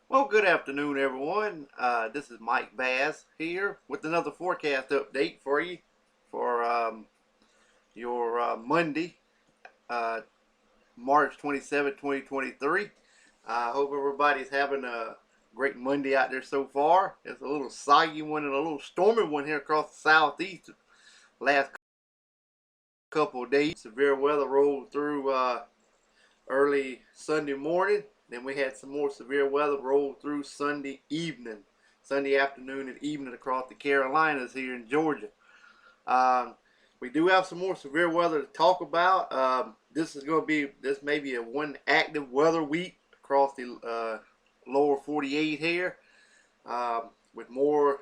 Well, good afternoon, everyone. This is Mike Bass here with another forecast update for you for your Monday, uh, March 27, 2023. I hope everybody's having a great Monday out there so far. It's a little soggy one and a little stormy one here across the southeast. Last couple of days, severe weather rolled through early Sunday morning. Then we had some more severe weather roll through Sunday evening, Sunday afternoon and evening across the Carolinas here in Georgia. We do have some more severe weather to talk about. This may be a one active weather week across the lower 48 here, with more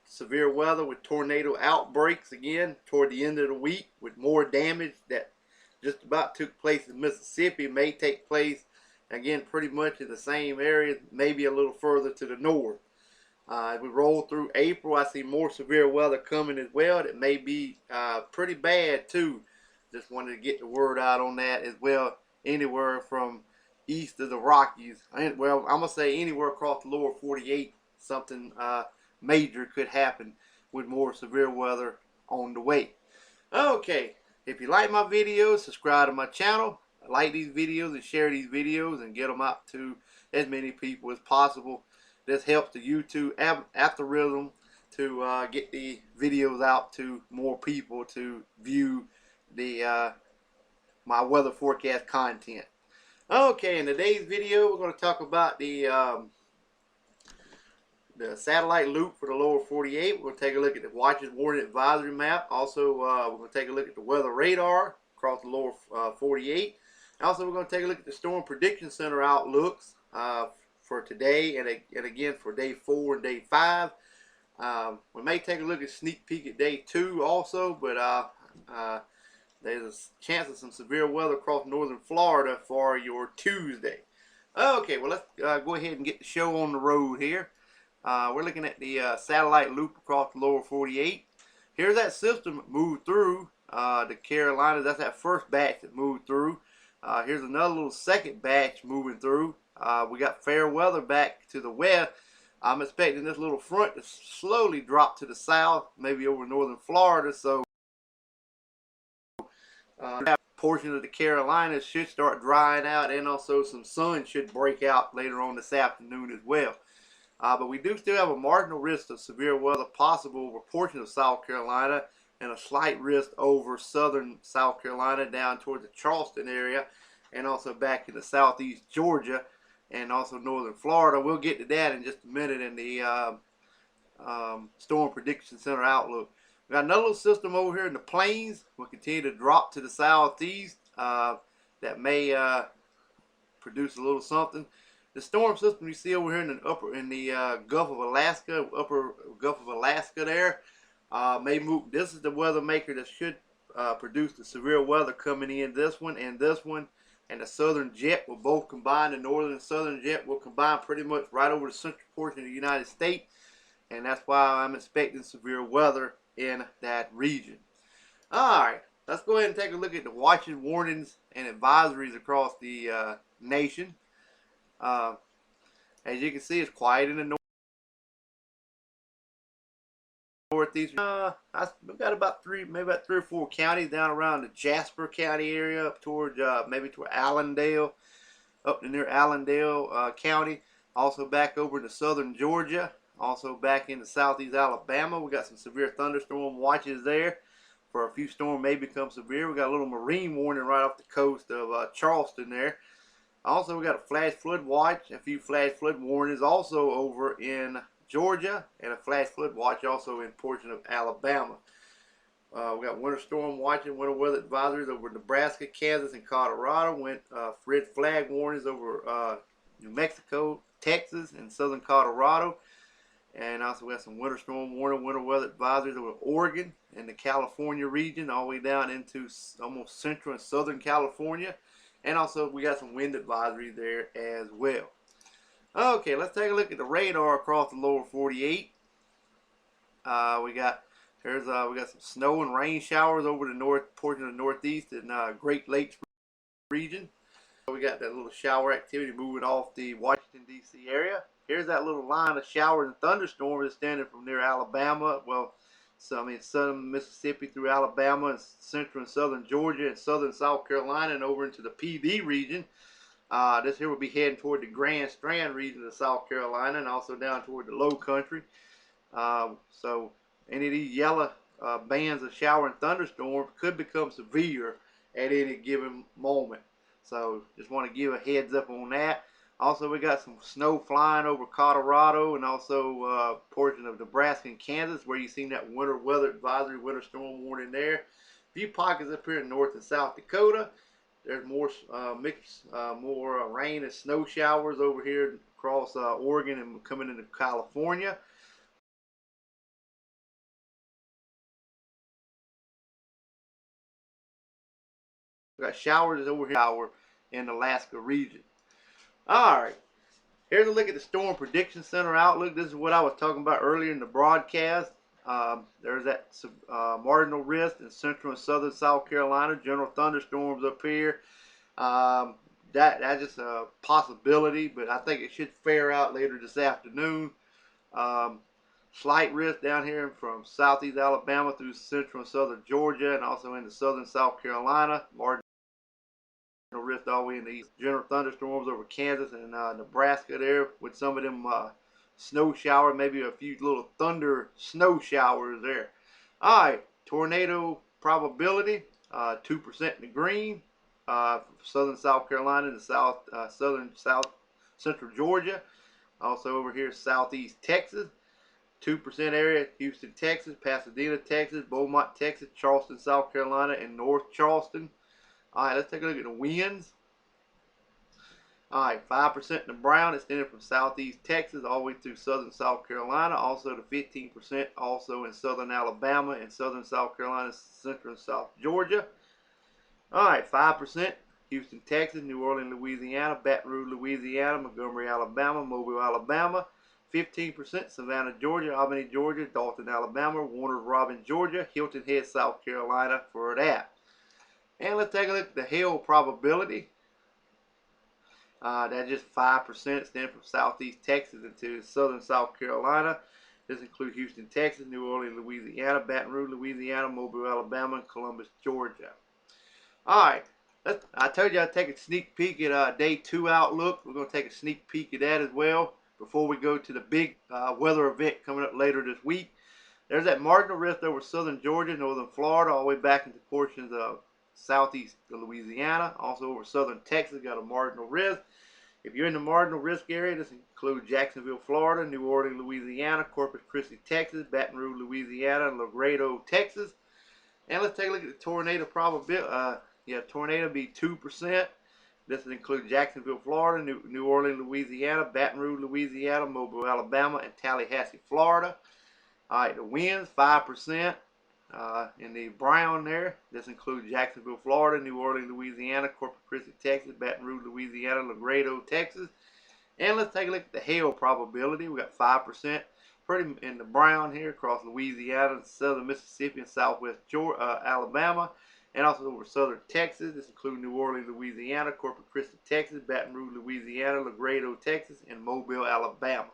severe weather with tornado outbreaks again toward the end of the week, with more damage that just about took place in Mississippi may take place again pretty much in the same area, maybe a little further to the north. As we roll through April, I see more severe weather coming as well. That may be pretty bad too. Just wanted to get the word out on that as well. Anywhere from east of the Rockies, well, I'm gonna say anywhere across the lower 48, something major could happen with more severe weather on the way. Okay, if you like my videos, subscribe to my channel, like these videos and share these videos and get them out to as many people as possible. This helps the YouTube algorithm to get the videos out to more people to view the my weather forecast content. Okay, in today's video we're going to talk about the satellite loop for the lower 48. We're going to take a look at the Watches Warning Advisory map. Also, we're going to take a look at the weather radar across the lower 48. Also, we're going to take a look at the Storm Prediction Center outlooks for today and again for day 4 and day 5. We may take a look at sneak peek at day 2 also, but there's a chance of some severe weather across northern Florida for your Tuesday. Okay, well, let's go ahead and get the show on the road here. We're looking at the satellite loop across the lower 48. Here's that system that moved through the Carolinas. That's that first batch that moved through. Here's another little second batch moving through. We got fair weather back to the west. I'm expecting this little front to slowly drop to the south, maybe over northern Florida. So that portion of the Carolinas should start drying out, and also some sun should break out later on this afternoon as well. But we do still have a marginal risk of severe weather possible over portions of South Carolina, and a slight risk over southern South Carolina down towards the Charleston area, and also back into southeast Georgia and also northern Florida. We'll get to that in just a minute in the Storm Prediction Center outlook. We got another little system over here in the plains. We'll continue to drop to the southeast. That may produce a little something. The storm system you see over here in the Gulf of Alaska, upper Gulf of Alaska there, may move. This is the weather maker that should produce the severe weather coming in. This one, and the southern jet will both combine. The northern and southern jet will combine pretty much right over the central portion of the United States, and that's why I'm expecting severe weather in that region. Alright, let's go ahead and take a look at the watches, warnings, and advisories across the nation. As you can see, it's quiet in the northeast. We've got maybe about 3 or 4 counties down around the Jasper County area, up towards maybe toward Allendale, up to near Allendale County. Also back over into southern Georgia. Also back into southeast Alabama. We got some severe thunderstorm watches there. For a few storms may become severe. We got a little marine warning right off the coast of Charleston there. Also, we got a flash flood watch, a few flash flood warnings also over in Georgia, and a flash flood watch also in portion of Alabama. We got winter storm watching, winter weather advisories over Nebraska, Kansas, and Colorado. Red flag warnings over New Mexico, Texas, and southern Colorado. And also we have some winter storm warning, winter weather advisories over Oregon and the California region, all the way down into almost central and southern California. And also we got some wind advisory there as well. Okay, let's take a look at the radar across the lower 48. We got some snow and rain showers over the north portion of the northeast and Great Lakes region. We got that little shower activity moving off the Washington, D.C. area. Here's that little line of showers and thunderstorms extending from near Alabama, southern Mississippi through Alabama and central and southern Georgia and southern South Carolina and over into the PD region. This here will be heading toward the Grand Strand region of South Carolina and also down toward the low country. So any of these yellow bands of shower and thunderstorms could become severe at any given moment. So just want to give a heads up on that. Also, we got some snow flying over Colorado and also a portion of Nebraska and Kansas where you've seen that winter weather advisory, winter storm warning there. A few pockets up here in North and South Dakota. There's more more rain and snow showers over here across Oregon and coming into California. We got showers over here in the Alaska region. All right, here's a look at the Storm Prediction Center outlook. This is what I was talking about earlier in the broadcast. There's that marginal risk in central and southern South Carolina. General thunderstorms up here. That's just a possibility, but I think it should fare out later this afternoon. Slight risk down here from southeast Alabama through central and southern Georgia and also into southern South Carolina. Marginal risk all the way in the east. General thunderstorms over Kansas and Nebraska there with some of them snow showers, maybe a few little thunder snow showers there. All right, tornado probability, 2% in the green. Southern South Carolina and southern central Georgia. Also over here, southeast Texas. 2% area, Houston, Texas, Pasadena, Texas, Beaumont, Texas, Charleston, South Carolina, and North Charleston. All right, let's take a look at the winds. All right, 5% in the brown, extended from southeast Texas all the way through southern South Carolina. Also the 15% also in southern Alabama and southern South Carolina, central and south Georgia. All right, 5%, Houston, Texas, New Orleans, Louisiana, Baton Rouge, Louisiana, Montgomery, Alabama, Mobile, Alabama. 15%, Savannah, Georgia, Albany, Georgia, Dalton, Alabama, Warner Robin, Georgia, Hilton Head, South Carolina for that. And let's take a look at the hail probability. That's just 5%, extending from southeast Texas into southern South Carolina. This includes Houston, Texas, New Orleans, Louisiana, Baton Rouge, Louisiana, Mobile, Alabama, and Columbus, Georgia. All right, I told you I'd take a sneak peek at day 2 outlook. We're going to take a sneak peek at that as well before we go to the big weather event coming up later this week. There's that marginal risk over southern Georgia, northern Florida, all the way back into portions of southeast Louisiana. Also over southern Texas, got a marginal risk. If you're in the marginal risk area, this includes Jacksonville, Florida, New Orleans, Louisiana, Corpus Christi, Texas, Baton Rouge, Louisiana, and Laredo, Texas. And let's take a look at the tornado probability. Tornado be 2%. This would include Jacksonville, Florida, New Orleans, Louisiana, Baton Rouge, Louisiana, Mobile, Alabama, and Tallahassee, Florida. All right, the winds 5%. In the brown there, this includes Jacksonville, Florida, New Orleans, Louisiana, Corpus Christi, Texas, Baton Rouge, Louisiana, Laredo, Texas. And let's take a look at the hail probability. We got 5% pretty in the brown here across Louisiana, southern Mississippi, and southwest Alabama. And also over southern Texas. This includes New Orleans, Louisiana, Corpus Christi, Texas, Baton Rouge, Louisiana, Laredo, Texas, and Mobile, Alabama.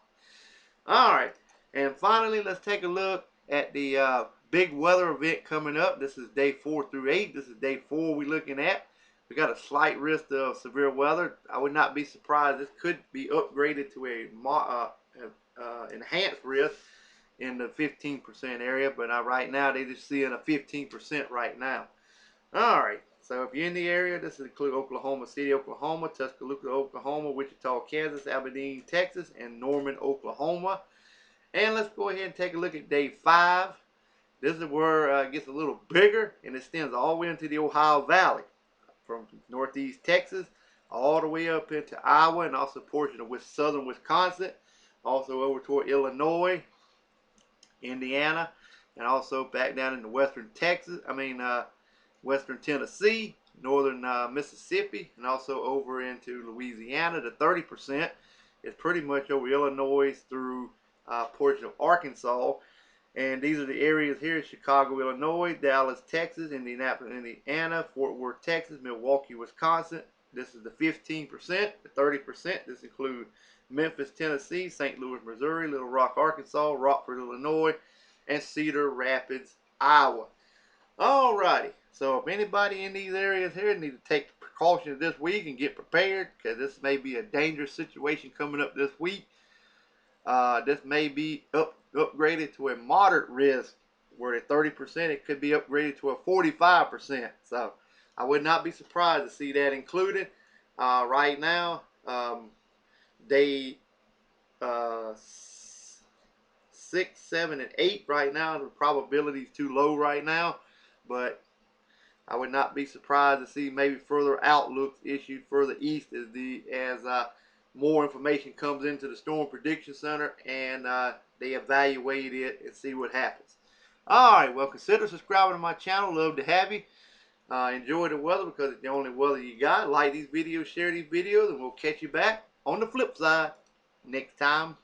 All right, and finally, let's take a look at the big weather event coming up. This is day 4 through 8. This is day 4 we're looking at. We got a slight risk of severe weather. I would not be surprised. This could be upgraded to a enhanced risk in the 15% area, but right now they're just seeing a 15% right now. All right, so if you're in the area, this includes Oklahoma City, Oklahoma, Tuscaloosa, Oklahoma, Wichita, Kansas, Aberdeen, Texas, and Norman, Oklahoma. And let's go ahead and take a look at day 5. This is where it gets a little bigger and extends all the way into the Ohio Valley from northeast Texas all the way up into Iowa and also a portion of southern Wisconsin, also over toward Illinois, Indiana, and also back down into western western Tennessee, northern Mississippi, and also over into Louisiana. The 30% is pretty much over Illinois through a portion of Arkansas. And these are the areas here: Chicago, Illinois, Dallas, Texas, Indianapolis, Indiana, Fort Worth, Texas, Milwaukee, Wisconsin, This is the 15%, the 30%. This includes Memphis, Tennessee, St. Louis, Missouri, Little Rock, Arkansas, Rockford, Illinois, and Cedar Rapids, Iowa. Alrighty, so if anybody in these areas here need to take the precautions this week and get prepared, because this may be a dangerous situation coming up this week. This may be upgraded to a moderate risk, where at 30% it could be upgraded to a 45%. So I would not be surprised to see that included. Right now, day 6, 7, and 8 right now, the probability is too low right now, but I would not be surprised to see maybe further outlooks issued further east as more information comes into the Storm Prediction Center and they evaluate it and see what happens. Alright, well, consider subscribing to my channel. Love to have you. Enjoy the weather because it's the only weather you got. Like these videos, share these videos, and we'll catch you back on the flip side next time.